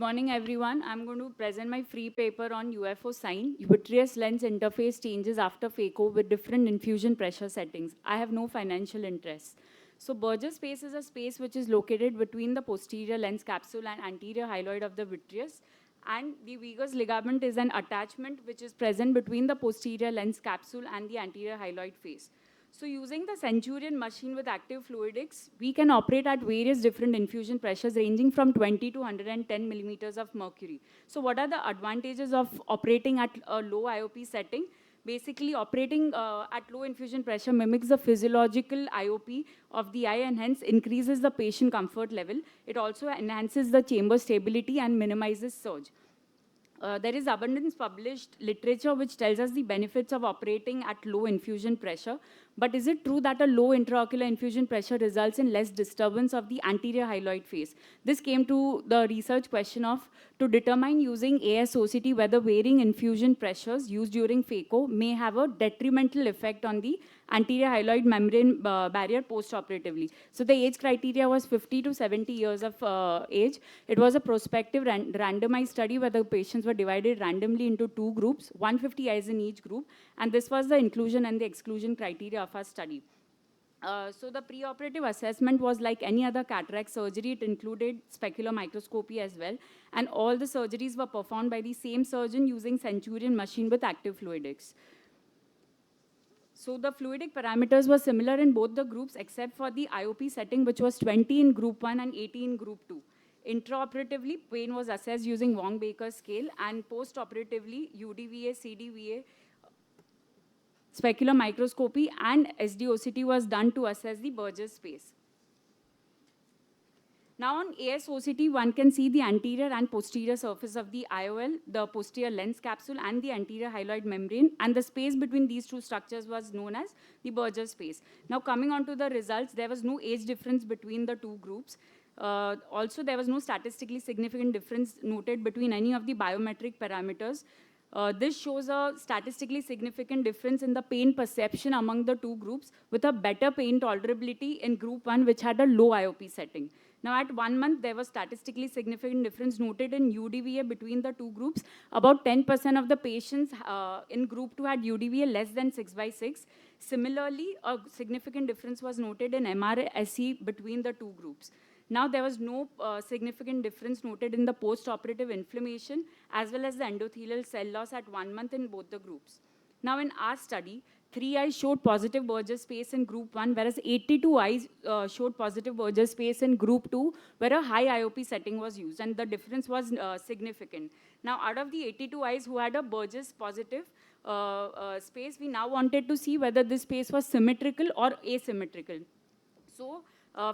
Morning, everyone. I'm going to present my free paper on UFO sign, vitreous lens interface changes after phaco with different infusion pressure settings. I have no financial interest. So Burgess space is a space which is located between the posterior lens capsule and anterior hyaloid of the vitreous. And the Weger's ligament is an attachment which is present between the posterior lens capsule and the anterior hyaloid face. So using the Centurion machine with active fluidics, we can operate at various different infusion pressures ranging from 20 to 110 millimeters of mercury. So what are the advantages of operating at a low IOP setting? Basically, operating at low infusion pressure mimics the physiological IOP of the eye and hence increases the patient comfort level. It also enhances the chamber stability and minimizes surge. There is abundance published literature which tells us the benefits of operating at low infusion pressure. But is it true that a low intraocular infusion pressure results in less disturbance of the anterior hyaloid face? This came to the research question of to determine using AIOS2025 whether varying infusion pressures used during phaco may have a detrimental effect on the anterior hyaloid membrane barrier post-operatively. So the age criteria was 50 to 70 years of age. It was a prospective randomized study where the patients were divided randomly into two groups, 150 eyes in each group, and this was the inclusion and the exclusion criteria of our study. So the preoperative assessment was like any other cataract surgery. It included specular microscopy as well. And all the surgeries were performed by the same surgeon using Centurion machine with active fluidics. So the fluidic parameters were similar in both the groups except for the IOP setting, which was 20 in group 1 and 80 in group 2. Intraoperatively, pain was assessed using Wong-Baker scale, and post-operatively, UDVA, CDVA, specular microscopy, and SDOCT was done to assess the Burgess space. Now on AIOS2025, one can see the anterior and posterior surface of the IOL, the posterior lens capsule, and the anterior hyaloid membrane, and the space between these two structures was known as the Burgess space. Now coming on to the results, there was no age difference between the two groups. Also, there was no statistically significant difference noted between any of the biometric parameters. This shows a statistically significant difference in the pain perception among the two groups with a better pain tolerability in group 1, which had a low IOP setting. Now, at 1 month, there was statistically significant difference noted in UDVA between the two groups. About 10% of the patients in group 2 had UDVA less than 6/6. Similarly, a significant difference was noted in MRSE between the two groups. Now, there was no significant difference noted in the post-operative inflammation as well as the endothelial cell loss at 1 month in both the groups. Now, in our study, 3 eyes showed positive Burgess space in group 1, whereas 82 eyes showed positive Burgess space in group 2, where a high IOP setting was used, and the difference was significant. Now, out of the 82 eyes who had a Burgess positive space, we now wanted to see whether this space was symmetrical or asymmetrical. So,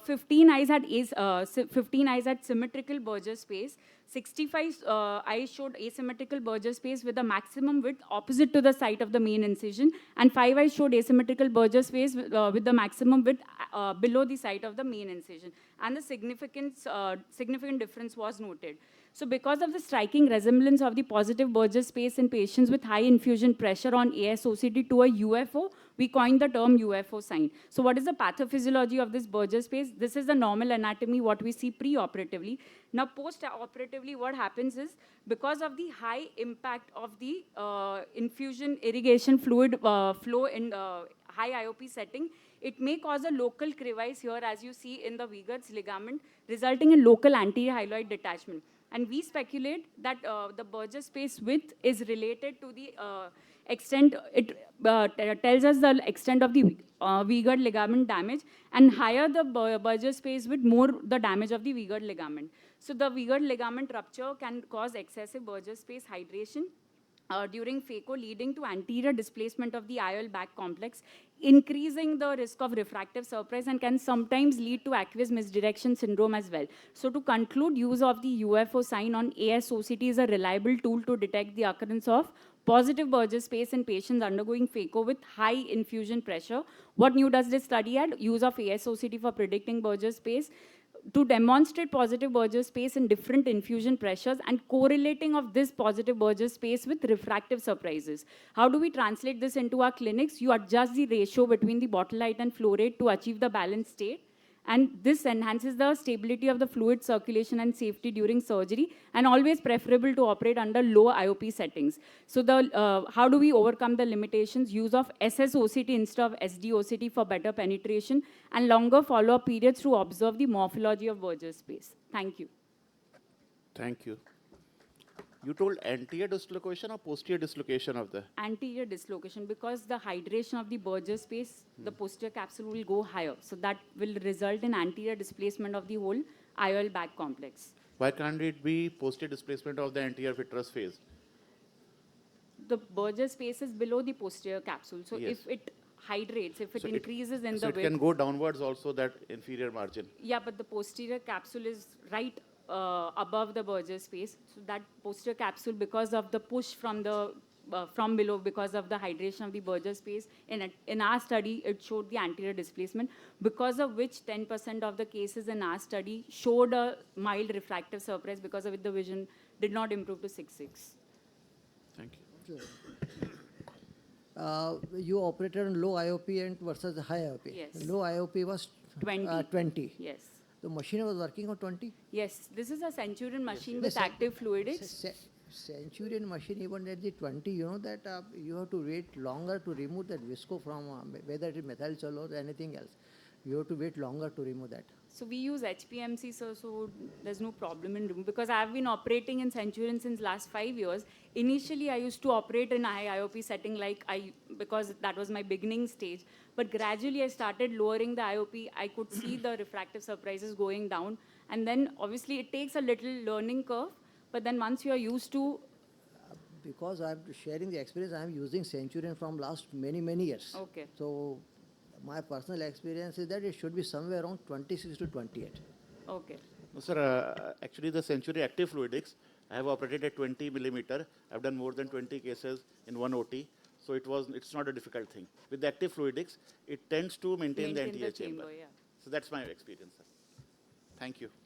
15 eyes had symmetrical Burgess space. 65 eyes showed asymmetrical Burgess space with a maximum width opposite to the site of the main incision, and 5 eyes showed asymmetrical Burgess space with the maximum width below the site of the main incision, and the significant difference was noted. So because of the striking resemblance of the positive Burgess space in patients with high infusion pressure on AIOS2025 to a UFO, we coined the term UFO sign. So what is the pathophysiology of this Burgess space? This is the normal anatomy, what we see pre-operatively. Now, post-operatively, what happens is, because of the high impact of the infusion irrigation fluid flow in high IOP setting, it may cause a local crevice here, as you see in the Weger's ligament, resulting in local anterior hyaloid detachment. And we speculate that the Burgess space width is related to the extent, it tells us the extent of the Weger ligament damage, and higher the Burgess space width, more the damage of the Weger ligament. So the Weger ligament rupture can cause excessive Burgess space hydration during phaco, leading to anterior displacement of the IOL back complex, increasing the risk of refractive surprise, and can sometimes lead to aqueous misdirection syndrome as well. So to conclude, use of the UFO sign on AIOS2025 is a reliable tool to detect the occurrence of positive Burgess space in patients undergoing phaco with high infusion pressure. What new does this study add? Use of AIOS2025 for predicting Burgess space, to demonstrate positive Burgess space in different infusion pressures and correlating of this positive Burgess space with refractive surprises. How do we translate this into our clinics? You adjust the ratio between the bottle height and flow rate to achieve the balanced state. And this enhances the stability of the fluid circulation and safety during surgery, and always preferable to operate under low IOP settings. So how do we overcome the limitations? Use of SSOCT instead of SDOCT for better penetration and longer follow-up periods to observe the morphology of Berger space. Thank you. Thank you. You told anterior dislocation or posterior dislocation of the? Anterior dislocation, because the hydration of the Berger space, the posterior capsule will go higher. So that will result in anterior displacement of the whole IOL back complex. Why can't it be posterior displacement of the anterior vitreous phase? The Berger space is below the posterior capsule. So Yes. if it hydrates, if it increases in so the it width. can go downwards also, that inferior margin. Yeah, but the posterior capsule is right above the Berger space. So that posterior capsule, because of the push from the from below, because of the hydration of the Berger space, in our study, it showed the anterior displacement, because of which 10% of the cases in our study showed a mild refractive surprise, because of it the vision did not improve to 6.6. Thank you. You operated on low IOP and versus high IOP. Yes. Low IOP was 20. 20. Yes. The machine was working on 20. Yes, this is a Centurion machine with Yes, active fluidics. Centurion machine, even at the 20, you know that you have to wait longer to remove that visco from whether it is methyl cellulose or anything else. You have to wait longer to remove that. So we use HPMC, so there's no problem in removing, because I've been operating in Centurion since last 5 years. Initially, I used to operate in high IOP setting because that was my beginning stage. But gradually, I started lowering the IOP. I could see the refractive surprises going down. And then, obviously, it takes a little learning curve. But then once you are used to... Because I'm sharing the experience, I'm using Centurion from last many years. Okay. So my personal experience is that it should be somewhere around 26 to 28. Okay. No, sir, actually the Century active fluidics, I have operated at 20 millimeter. I've done more than 20 cases in one OT. So it's not a difficult thing. With the active fluidics, it tends to maintain the anterior chamber. Yeah. So that's my experience, sir. Thank you.